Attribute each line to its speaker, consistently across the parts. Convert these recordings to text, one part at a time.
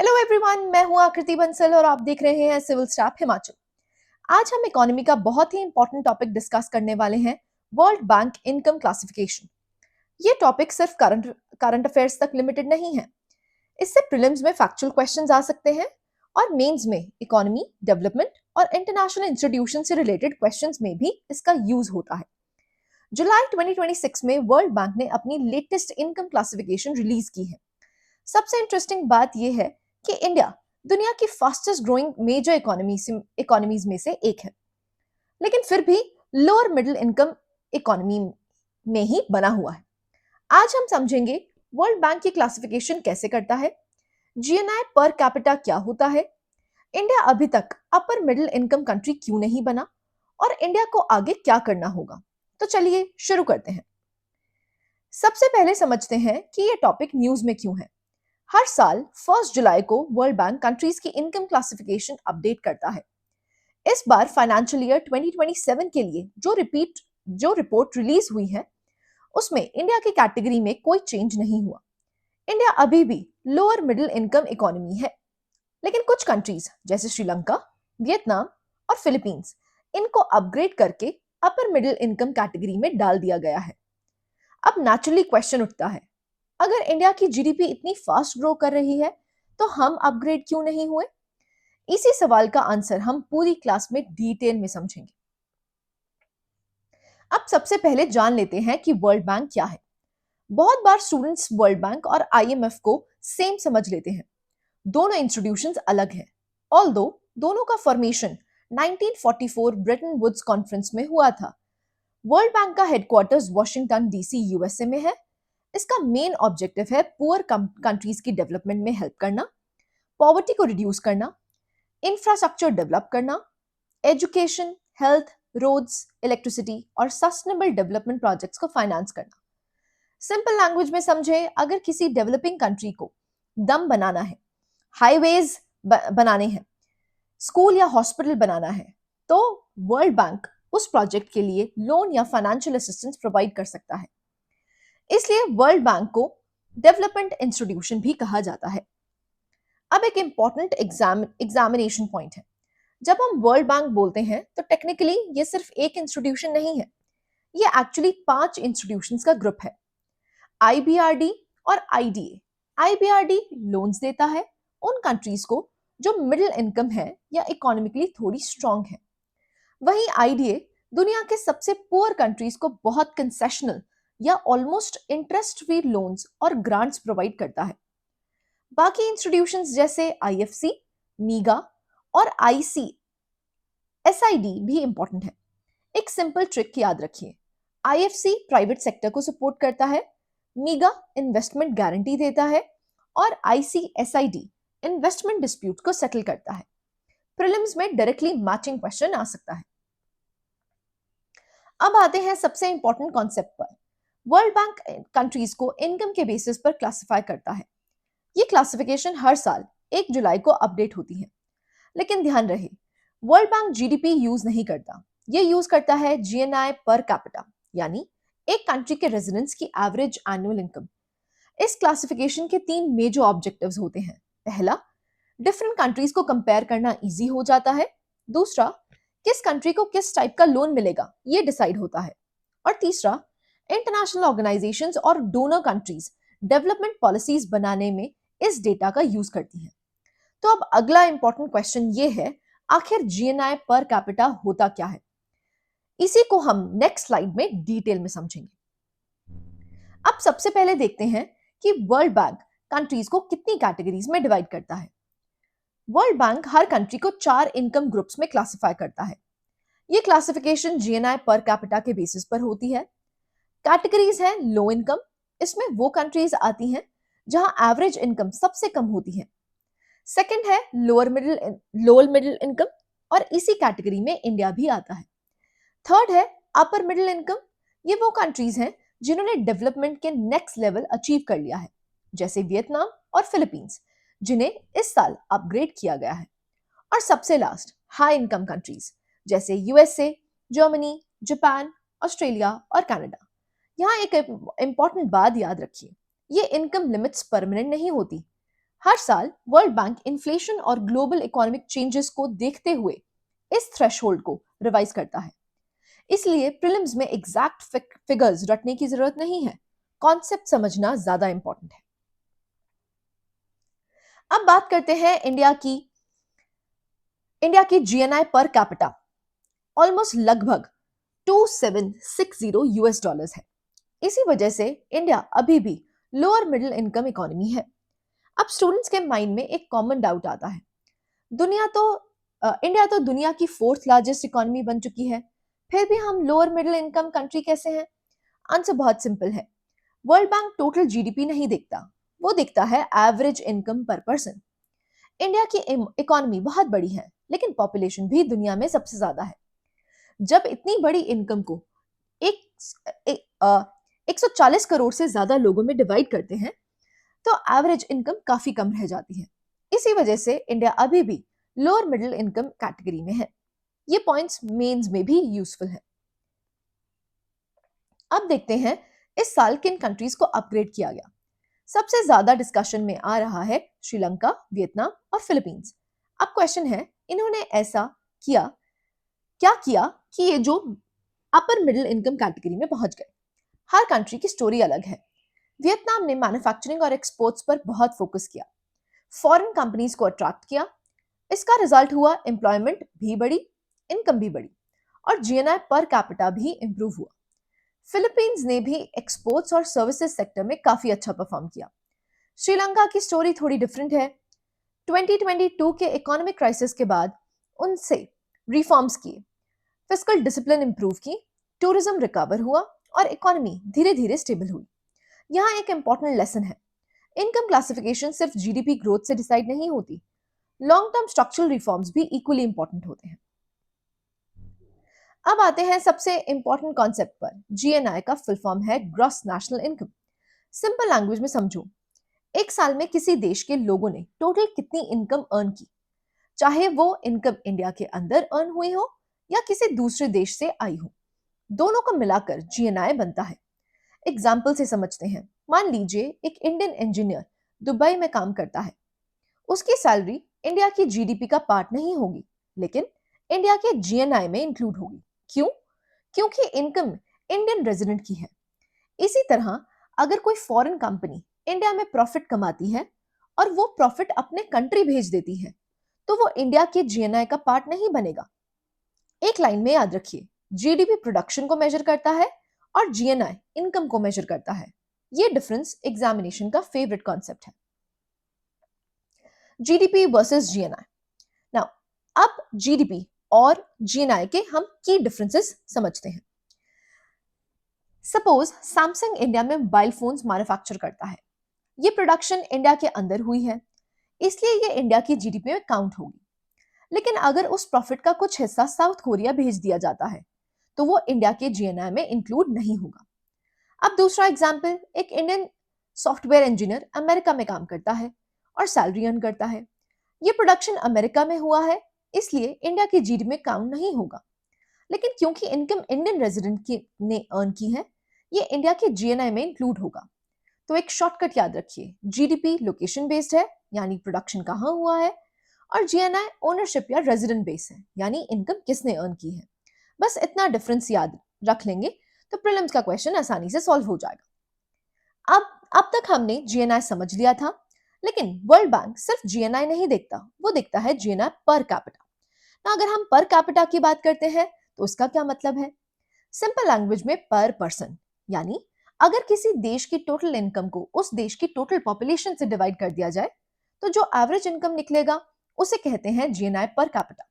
Speaker 1: Hello everyone, मैं हूं आकृति बंसल और आप देख रहे हैं सिविल स्टाफ हिमाचल। आज हम इकोनॉमी का बहुत ही इंपॉर्टेंट टॉपिक डिस्कस करने वाले हैं, वर्ल्ड बैंक इनकम क्लासिफिकेशन। ये टॉपिक सिर्फ करंट अफेयर्स तक लिमिटेड नहीं है। इससे प्रीलिम्स में फैक्चुअल क्वेश्चंस आ सकते हैं और मेंस में इकोनॉमी, डेवलपमेंट और इंटरनेशनल इंस्टीट्यूशन से रिलेटेड क्वेश्चंस में भी इसका यूज होता है। जुलाई 2026 में वर्ल्ड बैंक ने अपनी लेटेस्ट इनकम क्लासिफिकेशन रिलीज की है। सबसे इंटरेस्टिंग बात यह है कि इंडिया दुनिया की फास्टेस्ट ग्रोइंग मेजर इकोनॉमीज में से एक है, लेकिन फिर भी लोअर मिडिल इनकम इकोनॉमी में ही बना हुआ है। आज हम समझेंगे वर्ल्ड बैंक की क्लासिफिकेशन कैसे करता है, जीएनआई पर कैपिटा क्या होता है, इंडिया अभी तक अपर मिडिल इनकम कंट्री क्यों नहीं बना और इंडिया को आगे क्या करना होगा। तो चलिए शुरू करते हैं। सबसे पहले समझते हैं कि यह टॉपिक न्यूज में क्यों है। हर साल 1 जुलाई को वर्ल्ड बैंक कंट्रीज की इनकम क्लासिफिकेशन अपडेट करता है। इस बार फाइनेंशियल ईयर 2027 के लिए जो रिपोर्ट रिलीज हुई है, उसमें इंडिया की कैटेगरी में कोई चेंज नहीं हुआ। इंडिया अभी भी लोअर मिडिल इनकम इकोनॉमी है, लेकिन कुछ कंट्रीज जैसे श्रीलंका, वियतनाम और फिलीपींस, इनको अपग्रेड करके अपर मिडिल इनकम कैटेगरी में डाल दिया गया है। अब नेचुरली क्वेश्चन उठता है, अगर इंडिया की जीडीपी इतनी फास्ट ग्रो कर रही है तो हम अपग्रेड क्यों नहीं हुए? इसी सवाल का आंसर हम पूरी क्लास में डिटेल में समझेंगे। अब सबसे पहले जान लेते हैं कि वर्ल्ड बैंक क्या है। बहुत बार स्टूडेंट्स वर्ल्ड बैंक और आईएमएफ को सेम समझ लेते हैं। दोनों इंस्टीट्यूशंस अलग हैं, ऑल्दो दोनों का फॉर्मेशन 1944 ब्रेटन वुड्स कॉन्फ्रेंस में हुआ था। वर्ल्ड बैंक का हेडक्वार्टर्स वॉशिंगटन डीसी यूएसए में है। इसका मेन ऑब्जेक्टिव है पुअर कंट्रीज की डेवलपमेंट में हेल्प करना, पॉवर्टी को रिड्यूस करना, इंफ्रास्ट्रक्चर डेवलप करना, एजुकेशन, हेल्थ, रोड्स, इलेक्ट्रिसिटी और सस्टेनेबल डेवलपमेंट प्रोजेक्ट्स को फाइनेंस करना। सिंपल लैंग्वेज में समझे, अगर किसी डेवलपिंग कंट्री को दम बनाना है, हाईवेज बनाने हैं, स्कूल या हॉस्पिटल बनाना है, तो वर्ल्ड बैंक उस प्रोजेक्ट के लिए लोन या फाइनेंशियल असिस्टेंस प्रोवाइड कर सकता है। इसलिए वर्ल्ड बैंक को डेवलपमेंट इंस्टीट्यूशन भी कहा जाता है। अब एक इंपॉर्टेंट एग्जामिनेशन पॉइंट है। जब हम वर्ल्ड बैंक बोलते हैं तो टेक्निकली ये सिर्फ एक इंस्टीट्यूशन नहीं है, ये एक्चुअली 5 इंस्टीट्यूशंस का ग्रुप है। आईबीआरडी और आईडीए। आईबीआरडी लोन्स देता है उन कंट्रीज को जो मिडिल इनकम है या इकोनॉमिकली थोड़ी स्ट्रांग है। वहीं आईडीए दुनिया के सबसे पुअर कंट्रीज को बहुत कंसेशनल या ऑलमोस्ट इंटरेस्ट फ्री लोन्स और ग्रांट्स प्रोवाइड करता है। बाकी इंस्टीट्यूशंस जैसे आईएफसी, मीगा और आईसी एसआईडी भी इंपॉर्टेंट है। एक सिंपल ट्रिक याद रखिए, आईएफसी प्राइवेट सेक्टर को सपोर्ट करता है, मीगा इन्वेस्टमेंट गारंटी देता है और आईसीएसआईडी इन्वेस्टमेंट डिस्प्यूट को सेटल करता है। प्रीलिम्स में डायरेक्टली मैचिंग क्वेश्चन आ सकता है। अब आते हैं सबसे इंपॉर्टेंट कॉन्सेप्ट पर। वर्ल्ड बैंक कंट्रीज को इनकम के बेसिस पर क्लासिफाई करता है। ये क्लासिफिकेशन हर साल 1 जुलाई को अपडेट होती है, लेकिन ध्यान रहे, वर्ल्ड बैंक जीडीपी यूज नहीं करता। ये यूज करता है जीएनआई पर कैपिटा, यानी एक कंट्री के रेजिडेंट्स की एवरेज एनुअल इनकम। इस क्लासिफिकेशन के 3 मेजर ऑब्जेक्टिव्स होते हैं। पहला, डिफरेंट कंट्रीज को कंपेयर करना इजी हो जाता है। दूसरा, किस कंट्री को किस टाइप का लोन मिलेगा ये डिसाइड होता है। और तीसरा, इंटरनेशनल ऑर्गेनाइजेशंस और डोनर कंट्रीज डेवलपमेंट पॉलिसीज बनाने में इस डेटा का यूज करती हैं। तो अब अगला इंपॉर्टेंट क्वेश्चन ये है, आखिर जीएनआई पर कैपिटा होता क्या है? इसी को हम नेक्स्ट स्लाइड में डिटेल में समझेंगे। अब सबसे पहले देखते हैं कि वर्ल्ड बैंक कंट्रीज को कितनी कैटेगरीज में डिवाइड करता है। वर्ल्ड बैंक हर कंट्री को 4 इनकम ग्रुप्स में क्लासिफाई करता है। ये क्लासिफिकेशन जीएनआई पर कैपिटा के बेसिस पर होती है। कैटेगरीज है लो इनकम, इसमें वो कंट्रीज आती हैं जहां एवरेज इनकम सबसे कम होती है। सेकंड है लोअर मिडिल इनकम, और इसी कैटेगरी में इंडिया भी आता है। थर्ड है अपर मिडिल इनकम, ये वो कंट्रीज हैं जिन्होंने डेवलपमेंट के नेक्स्ट लेवल अचीव कर लिया है, जैसे वियतनाम और फिलीपींस, जिन्हें इस साल अपग्रेड किया गया है। और सबसे लास्ट हाई इनकम कंट्रीज जैसे यूएसए, जर्मनी, जापान, ऑस्ट्रेलिया और कनाडा। यहाँ एक इंपॉर्टेंट बात याद रखिए, ये इनकम लिमिट्स परमानेंट नहीं होती। हर साल वर्ल्ड बैंक इन्फ्लेशन और ग्लोबल इकोनॉमिक चेंजेस को देखते हुए इस थ्रेशोल्ड को रिवाइज करता है। इसलिए प्रीलिम्स में एग्जैक्ट फिगर्स रटने की जरूरत नहीं है, कॉन्सेप्ट समझना ज्यादा इंपॉर्टेंट है। अब बात करते हैं इंडिया की जीएनआई पर कैपिटा ऑलमोस्ट लगभग 2760 यूएस डॉलर्स है। इसी वजह से इंडिया अभी भी लोअर मिडिल इनकम इकोनॉमी है। अब स्टूडेंट्स के माइंड में एक कॉमन डाउट आता है, इंडिया तो दुनिया की फोर्थ लार्जेस्ट इकोनॉमी बन चुकी है, फिर भी हम लोअर मिडिल इनकम कंट्री कैसे हैं? आंसर बहुत सिंपल है। वर्ल्ड बैंक टोटल जीडीपी नहीं देखता, वो देखता है एवरेज इनकम पर पर्सन। इंडिया की इकोनॉमी बहुत बड़ी है, लेकिन पॉपुलेशन भी दुनिया में सबसे ज्यादा है। जब इतनी बड़ी इनकम को एक, एक, 140 करोड़ से ज्यादा लोगों में डिवाइड करते हैं, तो एवरेज इनकम काफी कम रह जाती है। इसी वजह से इंडिया अभी भी लोअर मिडिल इनकम कैटेगरी में है। ये पॉइंट्स मेंस में भी यूजफुल है। अब देखते हैं इस साल किन कंट्रीज को अपग्रेड किया गया। सबसे ज्यादा डिस्कशन में आ रहा है श्रीलंका, वियतनाम और फिलीपींस। अब क्वेश्चन है, इन्होंने ऐसा क्या किया कि ये जो अपर मिडिल इनकम कैटेगरी में पहुंच गए? हर कंट्री की स्टोरी अलग है। वियतनाम ने मैन्युफैक्चरिंग और एक्सपोर्ट्स पर बहुत फोकस किया, फॉरेन कंपनीज को अट्रैक्ट किया। इसका रिजल्ट हुआ एम्प्लॉयमेंट भी बढ़ी, इनकम भी बढ़ी और जीएनआई पर कैपिटा भी इंप्रूव हुआ। फिलीपींस ने भी एक्सपोर्ट्स और सर्विसेज सेक्टर में काफी अच्छा परफॉर्म किया। श्रीलंका की स्टोरी थोड़ी डिफरेंट है। 2022 के इकोनॉमिक क्राइसिस के बाद उनसे रिफॉर्म्स किए, फिस्कल डिसिप्लिन इंप्रूव की, टूरिज्म रिकवर हुआ और इकोनॉमी धीरे धीरे स्टेबल हुई। यहाँ एक इंपॉर्टेंट लेसन है, इनकम क्लासिफिकेशन सिर्फ जीडीपी ग्रोथ से डिसाइड नहीं होती, लॉन्ग टर्म स्ट्रक्चरल रिफॉर्म्स भी इक्वली इंपॉर्टेंट होते हैं। अब आते हैं सबसे इंपॉर्टेंट कॉन्सेप्ट पर। जीएनआई का फुल फॉर्म है gross national income. Simple language में समझो, एक साल में किसी देश के लोगों ने टोटल कितनी इनकम अर्न की, चाहे वो इनकम इंडिया के अंदर अर्न हुई हो या किसी दूसरे देश से आई हो, दोनों को मिलाकर जीएनआई बनता है। एग्जाम्पल से समझते हैं। मान लीजिए एक इंडियन इंजीनियर दुबई में काम करता है, उसकी सैलरी इंडिया की जीडीपी का पार्ट नहीं होगी, लेकिन इंडिया के जीएनआई में इंक्लूड होगी। क्यों? क्योंकि इनकम इंडियन रेजिडेंट की है। इसी तरह अगर कोई फॉरेन कंपनी इंडिया में प्रॉफिट कमाती है और वो प्रॉफिट अपने कंट्री भेज देती है, तो वो इंडिया के जीएनआई का पार्ट नहीं बनेगा। एक लाइन में याद रखिए, जीडीपी प्रोडक्शन को मेजर करता है और जीएनआई इनकम को मेजर करता है। ये डिफरेंस एग्जामिनेशन का फेवरेट कॉन्सेप्ट है। GDP versus GNI. नाउ अब जीडीपी और जीएनआई के हम की डिफरेंसेस समझते हैं। सपोज सैमसंग इंडिया में मोबाइल फोन्स मैन्युफैक्चर करता है। ये प्रोडक्शन इंडिया के अंदर हुई है, इसलिए ये इंडिया की जीडीपी में काउंट होगी। लेकिन अगर उस प्रॉफिट का कुछ हिस्सा साउथ कोरिया भेज दिया जाता है, तो वो इंडिया के जीएनआई में इंक्लूड नहीं होगा। अब दूसरा एग्जाम्पल, एक इंडियन सॉफ्टवेयर इंजीनियर अमेरिका में काम करता है और सैलरी अर्न करता है। ये प्रोडक्शन अमेरिका में हुआ है, इसलिए इंडिया की जीडीपी में काउंट नहीं होगा। लेकिन क्योंकि इनकम इंडियन रेजिडेंट की ने अर्न की है, ये इंडिया के जीएनआई में इंक्लूड होगा। तो एक शॉर्टकट याद रखिए, जीडीपी लोकेशन बेस्ड है, यानी प्रोडक्शन कहाँ हुआ है, और जीएनआई ओनरशिप या रेजिडेंट बेस है, यानी इनकम किसने अर्न की है। बस इतना डिफरेंस याद रख लेंगे तो प्रीलिम्स का क्वेश्चन आसानी से सॉल्व हो जाएगा। अब तक हमने जीएनआई समझ लिया था, लेकिन वर्ल्ड बैंक सिर्फ जीएनआई नहीं देखता, वो देखता है जीएनआई पर कैपिटा। ना अगर हम पर कैपिटा की बात करते हैं तो उसका क्या मतलब है? सिंपल लैंग्वेज में पर पर्सन, यानी अगर किसी देश की टोटल इनकम को उस देश की टोटल पॉपुलेशन से डिवाइड कर दिया जाए, तो जो एवरेज इनकम निकलेगा उसे कहते हैं जीएनआई पर कैपिटा।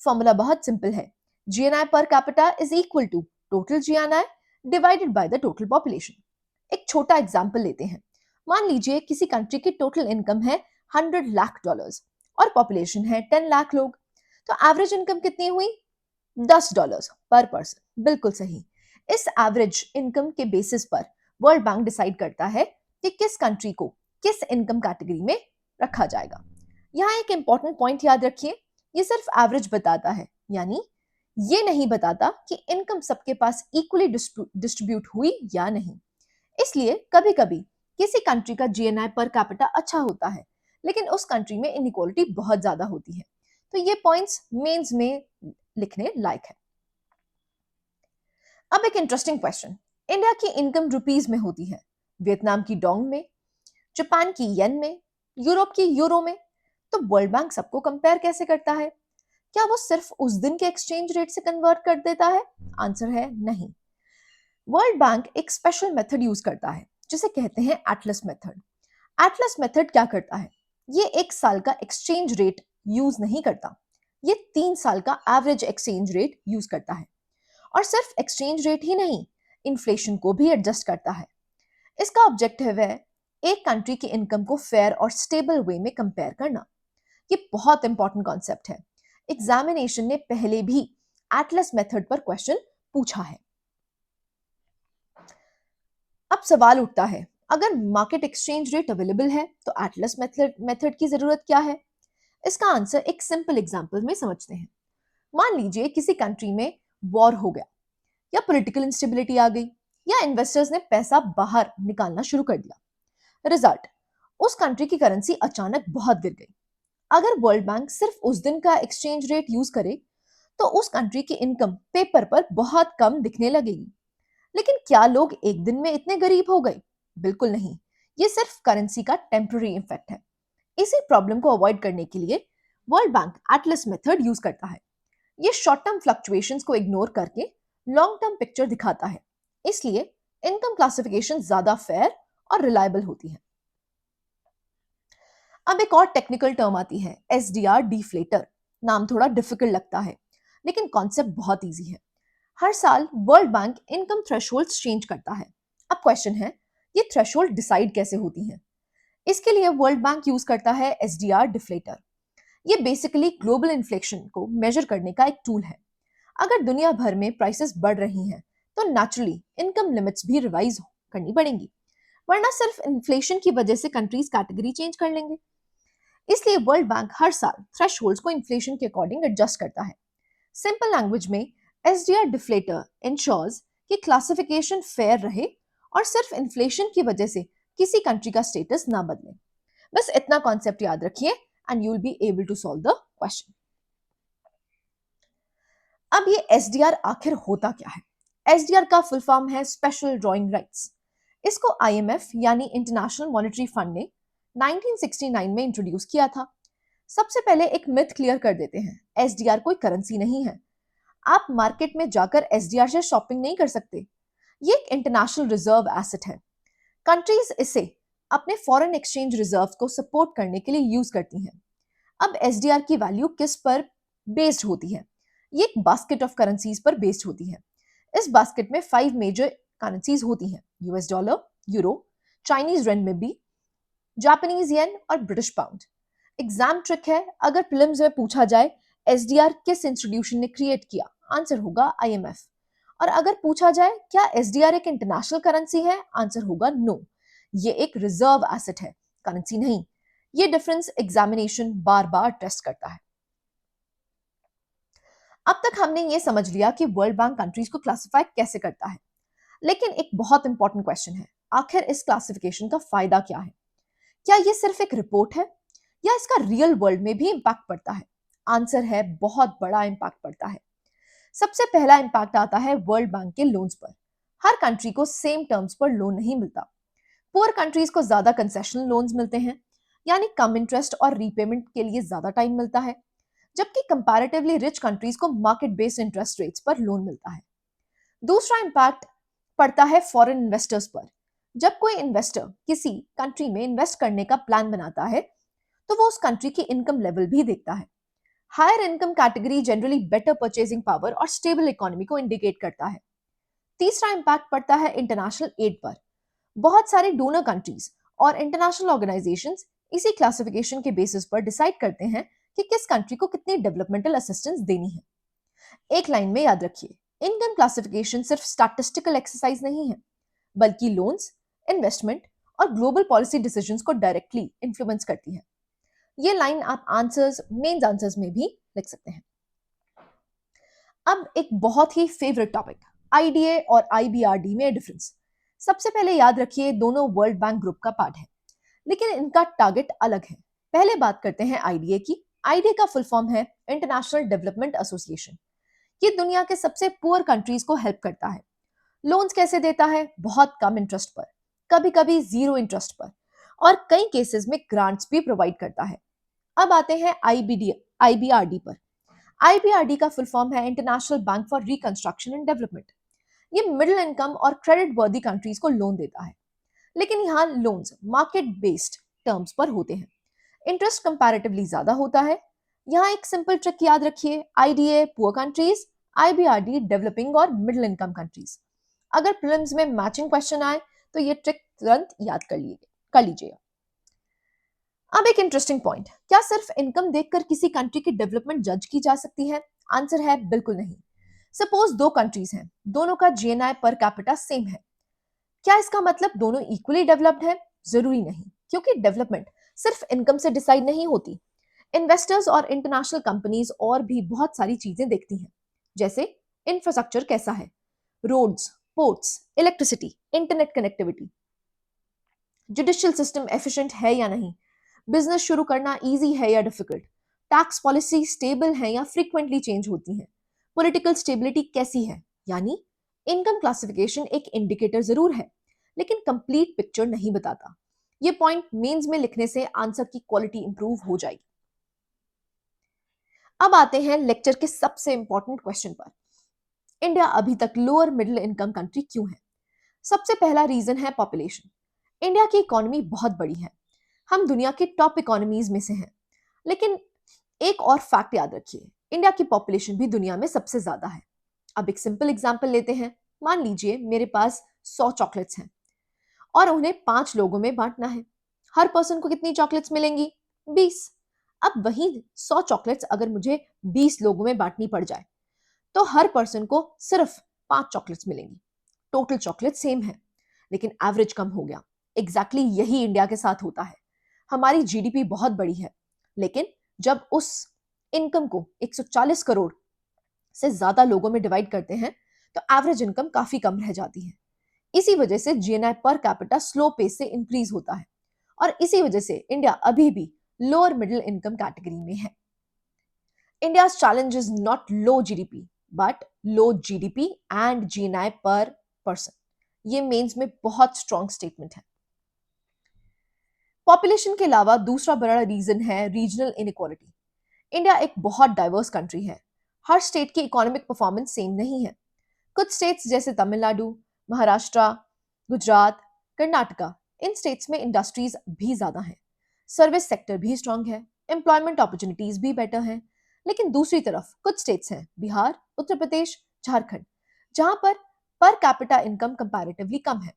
Speaker 1: फॉर्मूला बहुत सिंपल है, GNI per capita is equal to total GNI divided by the total population. एक छोटा एग्जांपल लेते हैं। मान लीजिए किसी कंट्री की टोटल इनकम है $100 लाख और पॉपुलेशन है 10 लाख लोग, तो एवरेज इनकम कितनी हुई? $10 पर पर्सन। बिल्कुल सही। इस एवरेज इनकम के बेसिस पर वर्ल्ड बैंक डिसाइड करता है कि किस कंट्री को किस इनकम कैटेगरी में रखा जाएगा। यहाँ एक इंपॉर्टेंट पॉइंट याद रखिए, ये सिर्फ एवरेज बताता है, यानी ये नहीं बताता कि इनकम सबके पास इक्वली डिस्ट्रीब्यूट हुई या नहीं। इसलिए कभी कभी किसी कंट्री का जीएनआई पर कैपिटा अच्छा होता है, लेकिन उस कंट्री में इनइक्वालिटी बहुत ज्यादा होती है। तो ये पॉइंट्स मेंस में लिखने लायक है। अब एक इंटरेस्टिंग क्वेश्चन, इंडिया की इनकम रुपीज में होती है, वियतनाम की डोंग में, जापान की येन में, यूरोप की यूरो में, तो वर्ल्ड बैंक सबको कंपेयर कैसे करता है? क्या वो सिर्फ उस दिन के एक्सचेंज रेट से कन्वर्ट कर देता है? आंसर है नहीं। वर्ल्ड बैंक एक स्पेशल मेथड यूज करता है जिसे कहते हैं एटलस मेथड। एटलस मेथड क्या करता है? ये एक साल का एक्सचेंज रेट यूज नहीं करता, ये 3 साल का एवरेज एक्सचेंज रेट यूज करता है। और सिर्फ एक्सचेंज रेट ही नहीं, इन्फ्लेशन को भी एडजस्ट करता है। इसका ऑब्जेक्टिव है एक कंट्री की इनकम को फेयर और स्टेबल वे में कंपेयर करना। ये बहुत इंपॉर्टेंट कॉन्सेप्ट है, एग्जामिनेशन ने पहले भी एटलस मेथड पर क्वेश्चन पूछा है। अब सवाल उठता है, अगर मार्केट एक्सचेंज रेट अवेलेबल है तो एटलस मेथड की जरूरत क्या है? इसका आंसर एक सिंपल एग्जांपल में समझते हैं। मान लीजिए किसी कंट्री में वॉर हो गया, या पॉलिटिकल इंस्टेबिलिटी आ गई, या इन्वेस्टर्स ने पैसा बाहर निकालना शुरू कर दिया। रिजल्ट, उस कंट्री की करेंसी अचानक बहुत गिर गई। अगर वर्ल्ड बैंक सिर्फ उस दिन का एक्सचेंज रेट यूज करे तो उस कंट्री की इनकम पेपर पर बहुत कम दिखने लगेगी। लेकिन क्या लोग एक दिन में इतने गरीब हो गए? बिल्कुल नहीं। ये सिर्फ करेंसी का टेम्पररी इफेक्ट है। इसी प्रॉब्लम को अवॉइड करने के लिए world bank Atlas method use करता है। ये शॉर्ट टर्म फ्लक्चुएशंस को इग्नोर करके लॉन्ग टर्म पिक्चर दिखाता है, इसलिए इनकम क्लासिफिकेशन ज्यादा फेयर और रिलायबल होती है। अब एक और टेक्निकल टर्म आती है, एसडीआर डिफ्लेटर। नाम थोड़ा डिफिकल्ट लगता है, लेकिन कॉन्सेप्ट बहुत इजी है। हर साल world bank income thresholds change करता है। अब क्वेश्चन है, ये थ्रेशोल्ड डिसाइड कैसे होती हैं? इसके लिए वर्ल्ड बैंक यूज करता है एसडीआर डिफ्लेटर। ये बेसिकली ग्लोबल इन्फ्लेशन को मेजर करने का एक टूल है। अगर दुनिया भर में प्राइसेस बढ़ रही हैं, तो नेचुरली इनकम लिमिट्स भी रिवाइज करनी पड़ेंगी, वरना सिर्फ इन्फ्लेशन की वजह से कंट्रीज कैटेगरी चेंज कर लेंगे। इसलिए वर्ल्ड बैंक हर साल थ्रेशोल्ड्स को इन्फ्लेशन के अकॉर्डिंग एडजस्ट करता है। सिंपल लैंग्वेज में, एसडीआर डिफ्लेटर इंश्योर्स कि क्लासिफिकेशन फेयर रहे और सिर्फ इन्फ्लेशन की वजह से किसी कंट्री का स्टेटस ना बदले। बस इतना कॉन्सेप्ट याद रखिए and you will be able to solve the question. अब ये एसडीआर आखिर होता क्या है? एसडीआर का फुल फॉर्म है स्पेशल ड्रॉइंग राइट्स। इसको आईएमएफ यानी इंटरनेशनल मॉनेटरी फंड ने 1969 में इंट्रोड्यूस किया था। सबसे पहले एक मिथ क्लियर कर देते हैं, एसडीआर कोई करेंसी नहीं है। आप मार्केट में जाकर एसडीआर से शॉपिंग नहीं कर सकते। ये एक इंटरनेशनल रिजर्व एसेट है। कंट्रीज इसे अपने फॉरेन एक्सचेंज रिजर्व को सपोर्ट करने के लिए यूज करती हैं। अब एसडीआर की वैल्यू किस पर बेस्ड होती है? ये एक बास्केट ऑफ करेंसीज पर बेस्ड होती है। इस बास्केट में 5 मेजर करेंसीज होती हैं, US dollar, euro, Chinese renminbi, Japanese yen और ब्रिटिश पाउंड। एग्जाम ट्रिक है, अगर प्रीलिम्स में पूछा जाए एसडीआर किस इंस्टीट्यूशन ने क्रिएट किया, आंसर होगा आईएमएफ। और अगर पूछा जाए क्या एसडीआर एक इंटरनेशनल करेंसी है, आंसर होगा नो, ये एक रिजर्व एसेट है, करेंसी नहीं। ये डिफरेंस एग्जामिनेशन बार बार टेस्ट करता है। अब तक हमने ये समझ लिया कि वर्ल्ड बैंक कंट्रीज को क्लासिफाई कैसे करता है, लेकिन एक बहुत इंपॉर्टेंट क्वेश्चन है, आखिर इस क्लासिफिकेशन का फायदा क्या है? क्या ये सिर्फ एक रिपोर्ट है या इसका रियल वर्ल्ड में भी इंपैक्ट पड़ता है? आंसर है बहुत बड़ा इंपैक्ट पड़ता है। सबसे पहला इंपैक्ट आता है वर्ल्ड बैंक के लोन्स पर। हर कंट्री को सेम टर्म्स पर लोन नहीं मिलता। पुअर कंट्रीज को ज्यादा कंसेशनल लोन्स मिलते हैं, यानी कम इंटरेस्ट और रीपेमेंट के लिए ज्यादा टाइम मिलता है, जबकि कंपैरेटिवली रिच कंट्रीज को मार्केट बेस्ड इंटरेस्ट रेट्स पर लोन मिलता है। दूसरा इंपैक्ट पड़ता है फॉरेन इन्वेस्टर्स पर। जब कोई इन्वेस्टर किसी कंट्री में इन्वेस्ट करने का प्लान बनाता है, तो वो उस कंट्री की इनकम लेवल भी देखता है। Higher income category generally better purchasing power और स्टेबल इकोनॉमी को इंडिकेट करता है। तीसरा इंपैक्ट पड़ता है इंटरनेशनल एड पर। बहुत सारे डोनर कंट्रीज और इंटरनेशनल ऑर्गेनाइजेशंस इसी क्लासिफिकेशन के बेसिस पर डिसाइड करते हैं कि किस कंट्री को कितनी डेवलपमेंटल असिस्टेंस देनी है। एक लाइन में याद रखिए, इनकम क्लासिफिकेशन सिर्फ स्टैटिस्टिकल एक्सरसाइज नहीं है, बल्कि लोन्स, इन्वेस्टमेंट और ग्लोबल पॉलिसी डिसीजंस को डायरेक्टली इन्फ्लुएंस करती है। ये लाइन आप आंसर्स, मेंस आंसर्स में भी लिख सकते हैं। अब एक बहुत ही फेवरेट टॉपिक, आईडीए और आईबीआरडी में डिफरेंस। सबसे पहले याद रखिए, दोनों वर्ल्ड बैंक ग्रुप का पार्ट है, लेकिन इनका टारगेट अलग है। पहले बात करते हैं आईडीए की। आईडीए का फुल फॉर्म है इंटरनेशनल डेवलपमेंट एसोसिएशन। ये दुनिया के सबसे पुअर कंट्रीज को हेल्प करता है। लोन्स कैसे देता है? बहुत कम इंटरेस्ट पर, कभी कभी जीरो इंटरेस्ट पर, और कई केसेस में ग्रांट्स भी प्रोवाइड करता है। अब आते हैं आईबीआरडी पर। आईबीआरडी का फुल फॉर्म है international bank for reconstruction and development. ये मिडिल इनकम और क्रेडिट वर्दी कंट्रीज को लोन देता है, लेकिन यहाँ लोन्स मार्केट बेस्ड टर्म्स पर होते हैं। इंटरेस्ट कंपैरेटिवली ज्यादा होता है। यहाँ एक सिंपल ट्रिक याद रखिए, IDA poor countries, IBRD developing और मिडिल इनकम कंट्रीज। अगर प्रीलिम्स में मैचिंग क्वेश्चन आए तो ये ट्रिक तुरंत याद कर लीजिएगा। अब एक इंटरेस्टिंग पॉइंट, क्या सिर्फ इनकम देखकर किसी कंट्री की डेवलपमेंट जज की जा सकती है? आंसर है बिल्कुल नहीं। सपोज दो कंट्रीज हैं, दोनों का जीएनआई पर कैपिटा सेम है, क्या इसका मतलब दोनों इक्वली डेवलप्ड है? जरूरी नहीं, क्योंकि डेवलपमेंट सिर्फ इनकम से डिसाइड नहीं होती। इन्वेस्टर्स और इंटरनेशनल कंपनीज और भी बहुत सारी चीजें देखती हैं, जैसे इंफ्रास्ट्रक्चर कैसा है, roads, ports, electricity, internet connectivity, judicial system efficient है या नहीं, बिजनेस शुरू करना इजी है या डिफिकल्ट, टैक्स पॉलिसी स्टेबल है या फ्रीक्वेंटली चेंज होती है, पॉलिटिकल स्टेबिलिटी कैसी है। यानी इनकम क्लासिफिकेशन एक इंडिकेटर जरूर है, लेकिन कंप्लीट पिक्चर नहीं बताता। ये पॉइंट मेंस में लिखने से आंसर की क्वालिटी इंप्रूव हो जाएगी। अब आते हैं लेक्चर के सबसे इंपॉर्टेंट क्वेश्चन पर, इंडिया अभी तक लोअर मिडिल इनकम कंट्री क्यों है? सबसे पहला रीजन है पॉपुलेशन। इंडिया की इकोनॉमी बहुत बड़ी है, हम दुनिया की टॉप इकोनॉमीज में से हैं। लेकिन एक और फैक्ट याद रखिए, इंडिया की पॉपुलेशन भी दुनिया में सबसे ज्यादा है। अब एक सिंपल एग्जांपल लेते हैं। मान लीजिए मेरे पास 100 चॉकलेट्स हैं और उन्हें 5 लोगों में बांटना है। हर पर्सन को कितनी चॉकलेट्स मिलेंगी? 20। अब वही 100 चॉकलेट्स अगर मुझे 20 लोगों में बांटनी पड़ जाए तो हर पर्सन को सिर्फ 5 चॉकलेट्स मिलेंगी। टोटल चॉकलेट सेम है, लेकिन एवरेज कम हो गया। एग्जैक्टली यही इंडिया के साथ होता है। हमारी जीडीपी बहुत बड़ी है, लेकिन जब उस इनकम को 140 करोड़ से ज्यादा लोगों में डिवाइड करते हैं तो एवरेज इनकम काफी कम रह जाती है। इसी वजह से GNI per capita slow pace से इंक्रीज होता है, और इसी वजह से इंडिया अभी भी लोअर मिडिल इनकम कैटेगरी में है। India's challenge is not low GDP, but low GDP and GNI per person. ये मेंस में बहुत स्ट्रॉन्ग स्टेटमेंट है। पॉपुलेशन के अलावा दूसरा बड़ा रीजन है रीजनल इनइक्वालिटी। इंडिया एक बहुत डाइवर्स कंट्री है। हर स्टेट की इकोनॉमिक परफॉर्मेंस सेम नहीं है। कुछ स्टेट्स जैसे तमिलनाडु, महाराष्ट्र, गुजरात, कर्नाटका, इन स्टेट्स में इंडस्ट्रीज भी ज्यादा हैं, सर्विस सेक्टर भी स्ट्रांग है, एम्प्लॉयमेंट अपॉर्चुनिटीज भी बेटर हैं। लेकिन दूसरी तरफ कुछ स्टेट्स हैं, बिहार, उत्तर प्रदेश, झारखंड, जहां पर कैपिटा इनकम कंपैरेटिवली कम है।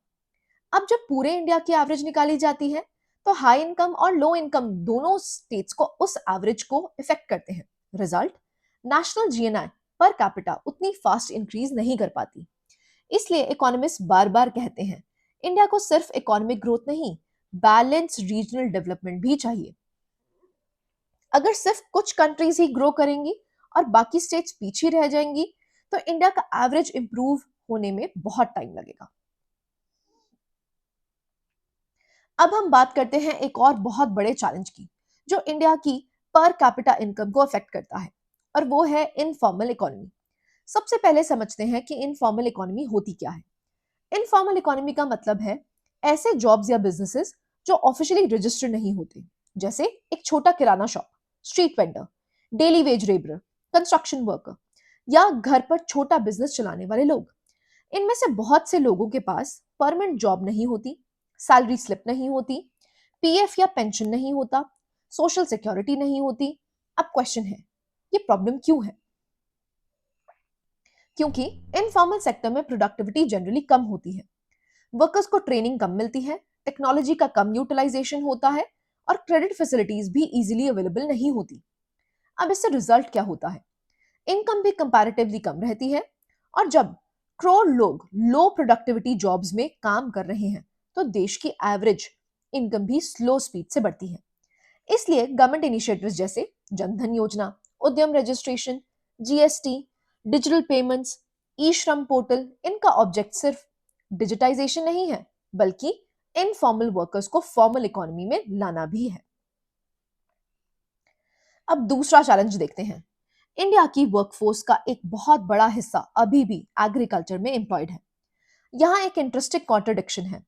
Speaker 1: अब जब पूरे इंडिया की एवरेज निकाली जाती है तो हाई इनकम और लो इनकम दोनों स्टेट्स को उस एवरेज को इफेक्ट करते हैं। Result, national GNI per capita उतनी फास्ट इंक्रीज नहीं कर पाती। इसलिए इकोनॉमिस्ट बार बार कहते हैं इंडिया को सिर्फ इकोनॉमिक ग्रोथ नहीं, बैलेंस रीजनल डेवलपमेंट भी चाहिए। अगर सिर्फ कुछ कंट्रीज ही ग्रो करेंगी और बाकी स्टेट्स पीछे रह जाएंगी तो इंडिया का एवरेज इंप्रूव होने में बहुत टाइम लगेगा। अब हम बात करते हैं एक और बहुत बड़े चैलेंज की, जो इंडिया की पर कैपिटा इनकम को अफेक्ट करता है, और वो है इनफॉर्मल इकोनॉमी। सबसे पहले समझते हैं कि इनफॉर्मल इकोनॉमी होती क्या है। इनफॉर्मल इकोनॉमी का मतलब है ऐसे जॉब्स या बिजनेसेस जो ऑफिशियली रजिस्टर्ड नहीं होते, जैसे एक छोटा kirana shop, street vendor, daily wage labourer, construction worker, या घर पर छोटा बिजनेस चलाने वाले लोग। इनमें से बहुत से लोगों के पास परमानेंट जॉब नहीं होती, सैलरी स्लिप नहीं होती, पीएफ या पेंशन नहीं होता, सोशल सिक्योरिटी नहीं होती। अब क्वेश्चन है, ये प्रॉब्लम क्यों है? क्योंकि इनफॉर्मल सेक्टर में प्रोडक्टिविटी जनरली कम होती है, वर्कर्स को ट्रेनिंग कम मिलती है, टेक्नोलॉजी का कम यूटिलाइजेशन होता है, और क्रेडिट फैसिलिटीज भी इजीली अवेलेबल नहीं होती। अब इससे रिजल्ट क्या होता है? इनकम भी कंपैरेटिवली कम रहती है, और जब करोड़ लोग लो प्रोडक्टिविटी जॉब्स में काम कर रहे हैं तो देश की एवरेज इनकम भी स्लो स्पीड से बढ़ती है। इसलिए गवर्नमेंट इनिशिएटिव्स जैसे जनधन योजना, उद्यम रजिस्ट्रेशन, जीएसटी, डिजिटल पेमेंट्स, ई श्रम पोर्टल, इनका ऑब्जेक्ट सिर्फ डिजिटाइजेशन नहीं है, बल्कि इनफॉर्मल वर्कर्स को फॉर्मल इकोनॉमी में लाना भी है। अब दूसरा चैलेंज देखते हैं। इंडिया की वर्कफोर्स का एक बहुत बड़ा हिस्सा अभी भी एग्रीकल्चर में एम्प्लॉयड है। यहाँ एक इंटरेस्टिंग कॉन्ट्रडिक्शन है।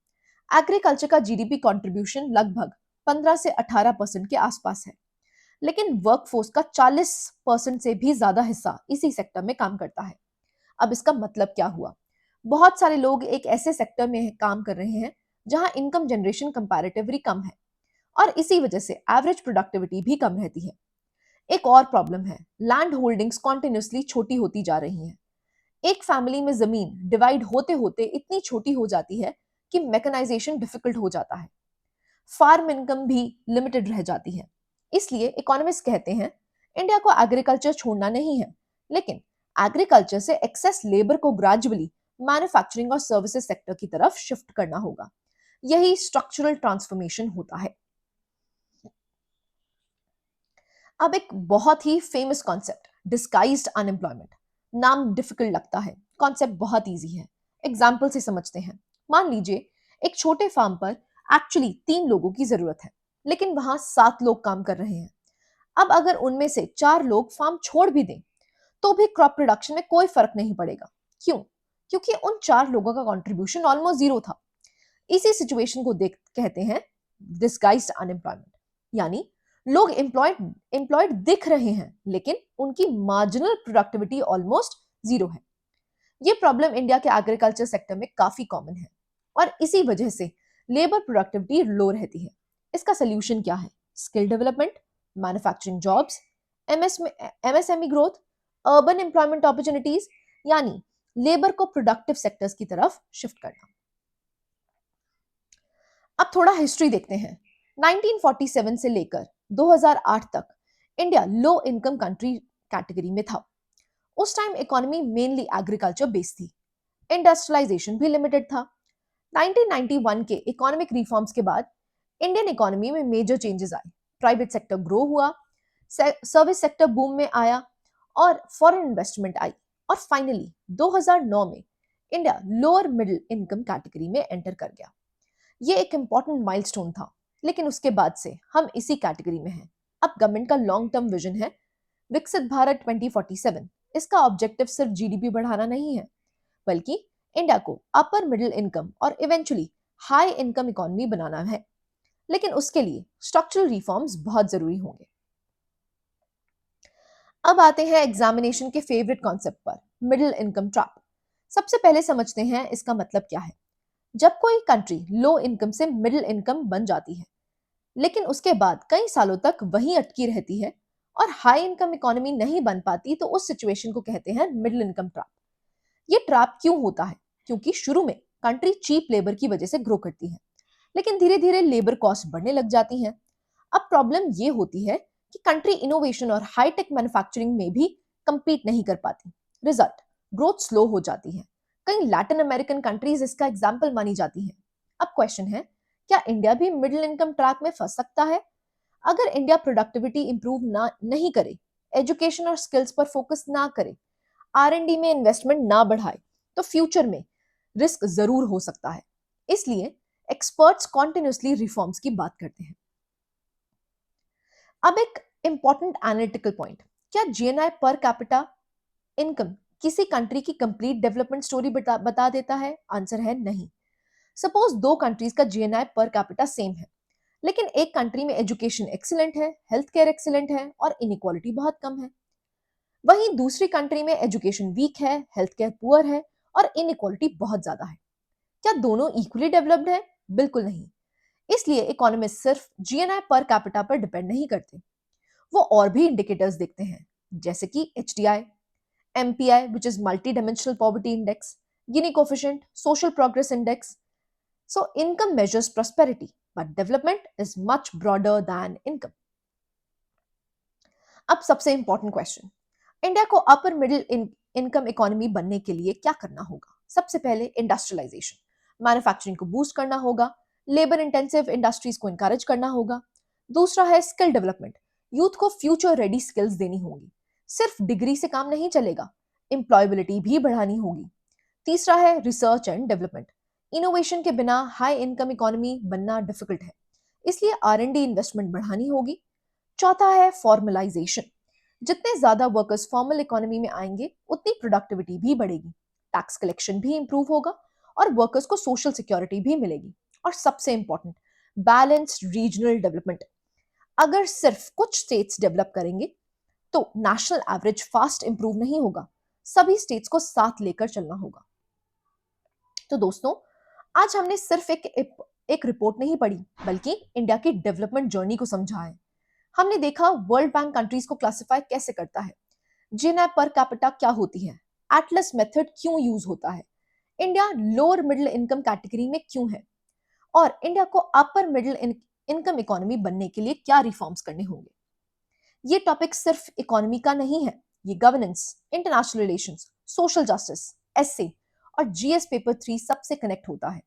Speaker 1: एग्रीकल्चर का जीडीपी कंट्रीब्यूशन लगभग 15 से 18% के आसपास है, लेकिन वर्कफोर्स का 40% से भी ज्यादा हिस्सा इसी सेक्टर में काम करता है। अब इसका मतलब क्या हुआ? बहुत सारे लोग एक ऐसे सेक्टर में काम कर रहे हैं जहां इनकम जनरेशन कंपैरेटिवली कम है, और इसी वजह से एवरेज प्रोडक्टिविटी भी कम रहती है। एक और प्रॉब्लम है, लैंड होल्डिंग्स कॉन्टिन्यूसली छोटी होती जा रही हैं। एक फैमिली में जमीन डिवाइड होते होते इतनी छोटी हो जाती है कि मैकेनाइजेशन डिफिकल्ट हो जाता है। फार्म इनकम भी लिमिटेड रह जाती है। इसलिए इकोनॉमिस्ट कहते हैं इंडिया को एग्रीकल्चर छोड़ना नहीं है, लेकिन एग्रीकल्चर से एक्सेस लेबर को ग्रेजुअली मैन्युफैक्चरिंग और सर्विसेज सेक्टर की तरफ शिफ्ट करना होगा। यही स्ट्रक्चरल ट्रांसफॉर्मेशन होता है। अब एक बहुत ही फेमस कॉन्सेप्ट, डिस्गाइज्ड अनएम्प्लॉयमेंट। नाम डिफिकल्ट लगता है, कॉन्सेप्ट बहुत इजी है। एग्जाम्पल से समझते हैं। मान लीजिए एक छोटे फार्म पर एक्चुअली 3 लोगों की जरूरत है, लेकिन वहां 7 लोग काम कर रहे हैं। अब अगर उनमें से 4 लोग फार्म छोड़ भी दें तो भी क्रॉप प्रोडक्शन में कोई फर्क नहीं पड़ेगा। क्यों? क्योंकि उन 4 लोगों का कंट्रीब्यूशन ऑलमोस्ट जीरो था। इसी सिचुएशन को देख कहते हैं डिस्गाइज्ड अनएम्प्लॉयमेंट, यानी लोग एम्प्लॉयड एम्प्लॉयड दिख रहे हैं, लेकिन उनकी मार्जिनल प्रोडक्टिविटी ऑलमोस्ट जीरो है। ये प्रॉब्लम इंडिया के एग्रीकल्चर सेक्टर में काफी कॉमन है, और इसी वजह से लेबर प्रोडक्टिविटी लो रहती है। इसका सोल्यूशन क्या है? Skill development, manufacturing jobs, MSME growth, urban employment opportunities, यानी लेबर को प्रोडक्टिव सेक्टर्स की तरफ शिफ्ट करना। अब थोड़ा हिस्ट्री देखते हैं। 1947 से लेकर 2008 तक India low income country category में था। उस time economy mainly agriculture based थी, इंडस्ट्रियलाइजेशन भी लिमिटेड था। 1991 के इकोनॉमिक रिफॉर्म्स के बाद इंडियन इकोनॉमी में मेजर चेंजेस आए। प्राइवेट सेक्टर ग्रो हुआ, सर्विस सेक्टर बूम में आया, और फॉरेन इन्वेस्टमेंट आई, और फाइनली 2009 में India lower middle income category में एंटर कर गया। ये एक इंपॉर्टेंट माइलस्टोन था, लेकिन उसके बाद से हम इसी कैटेगरी में हैं। अब गवर्नमेंट का लॉन्ग टर्म विजन है विकसित भारत 2047। इसका ऑब्जेक्टिव सिर्फ जीडीपी बढ़ाना नहीं है, बल्कि इंडिया को अपर मिडिल इनकम और इवेंचुअली हाई इनकम इकोनॉमी बनाना है। लेकिन उसके लिए स्ट्रक्चरल रिफॉर्म्स बहुत जरूरी होंगे। अब आते हैं एग्जामिनेशन के फेवरेट कॉन्सेप्ट पर, मिडिल इनकम ट्रैप। सबसे पहले समझते हैं इसका मतलब क्या है। जब कोई कंट्री लो इनकम से मिडिल इनकम बन जाती है, लेकिन उसके बाद कई सालों तक वहीं अटकी रहती है और हाई इनकम इकोनॉमी नहीं बन पाती, तो उस सिचुएशन को कहते हैं मिडिल इनकम ट्रैप। ये ट्रैप क्यों होता है? क्योंकि शुरू में कंट्री चीप लेबर की वजह से ग्रो करती है, लेकिन धीरे धीरे लेबर कॉस्ट बढ़ने लग जाती है। अब प्रॉब्लम ये होती है कि कंट्री इनोवेशन और हाईटेक मैन्युफैक्चरिंग में भी compete नहीं कर पाती। रिजल्ट, ग्रोथ स्लो हो जाती है। कई लैटिन अमेरिकन कंट्रीज इसका एग्जाम्पल मानी जाती हैं। अब क्वेश्चन है, क्या इंडिया भी मिडिल इनकम ट्रैक में फंस सकता है? अगर इंडिया प्रोडक्टिविटी इंप्रूव ना नहीं करे, एजुकेशन और स्किल्स पर फोकस ना करे, आर&डी में इन्वेस्टमेंट ना बढ़ाए, तो फ्यूचर में रिस्क जरूर हो सकता है। इसलिए एक्सपर्ट्स कॉन्टिन्यूसली रिफॉर्म्स की बात करते हैं। अब एक इंपॉर्टेंट एनालिटिकल पॉइंट, क्या जीएनआई पर कैपिटा इनकम किसी कंट्री की कंप्लीट डेवलपमेंट स्टोरी बता देता है? आंसर है नहीं। सपोज 2 कंट्रीज का जीएनआई पर कैपिटा सेम है, लेकिन एक कंट्री में एजुकेशन एक्सीलेंट है, हेल्थ केयर एक्सीलेंट है और इनइक्वालिटी बहुत कम है। वहीं दूसरी कंट्री में एजुकेशन वीक है, हेल्थ केयर पुअर है और इनइक्वालिटी बहुत ज्यादा है। क्या दोनों इक्वली डेवलप्ड है? बिल्कुल नहीं। इसलिए इकोनॉमिस्ट सिर्फ जीएनआई पर कैपिटा पर डिपेंड नहीं करते, वो और भी इंडिकेटर्स देखते हैं, जैसे कि HDI, MPI which is multi dimensional poverty index, Gini coefficient, social progress index. So income measures prosperity, but development is much broader than income. अब सबसे इंपॉर्टेंट क्वेश्चन, इंडिया को अपर मिडिल इनकम इकोनॉमी बनने के लिए क्या करना होगा? सबसे पहले इंडस्ट्रियलाइजेशन, मैन्युफैक्चरिंग को बूस्ट करना होगा, लेबर इंटेंसिव इंडस्ट्रीज को इंकरेज करना होगा। दूसरा है स्किल डेवलपमेंट, यूथ को फ्यूचर रेडी स्किल्स देनी होगी। सिर्फ डिग्री से काम नहीं चलेगा, एम्प्लॉयबिलिटी भी बढ़ानी होगी। तीसरा है रिसर्च एंड डेवलपमेंट, इनोवेशन के बिना हाई इनकम इकोनॉमी बनना डिफिकल्ट है, इसलिए आर&डी इन्वेस्टमेंट बढ़ानी होगी। चौथा है फॉर्मलाइजेशन। जितने ज्यादा वर्कर्स फॉर्मल इकोनॉमी में आएंगे उतनी प्रोडक्टिविटी भी बढ़ेगी, टैक्स कलेक्शन भी इंप्रूव होगा और वर्कर्स को सोशल सिक्योरिटी भी मिलेगी। और सबसे इंपॉर्टेंट, बैलेंस्ड रीजनल डेवलपमेंट। अगर सिर्फ कुछ स्टेट्स डेवलप करेंगे तो नेशनल एवरेज फास्ट इंप्रूव नहीं होगा, सभी स्टेट्स को साथ लेकर चलना होगा। तो दोस्तों, आज हमने सिर्फ एक रिपोर्ट नहीं पढ़ी, बल्कि इंडिया की डेवलपमेंट जर्नी को समझा है। हमने देखा वर्ल्ड बैंक कंट्रीज को क्लासिफाई कैसे करता है, जीएनआई पर कैपिटा क्या होती है, एटलस मेथड क्यों यूज होता है, India lower middle income category में क्यों है, और इंडिया को अपर मिडिल इनकम इकोनॉमी बनने के लिए क्या रिफॉर्म्स करने होंगे। ये टॉपिक सिर्फ इकोनॉमी का नहीं है, ये governance, international relations, social justice, essay और जीएस पेपर 3 सबसे कनेक्ट होता है।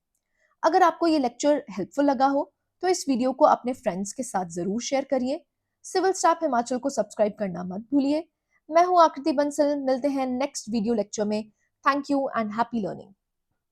Speaker 1: अगर आपको ये लेक्चर हेल्पफुल लगा हो तो इस वीडियो को अपने फ्रेंड्स के साथ जरूर शेयर करिए। सिविल स्टाफ हिमाचल को सब्सक्राइब करना मत भूलिए। मैं हूं आकृति बंसल, मिलते हैं नेक्स्ट वीडियो लेक्चर में। Thank you and happy learning.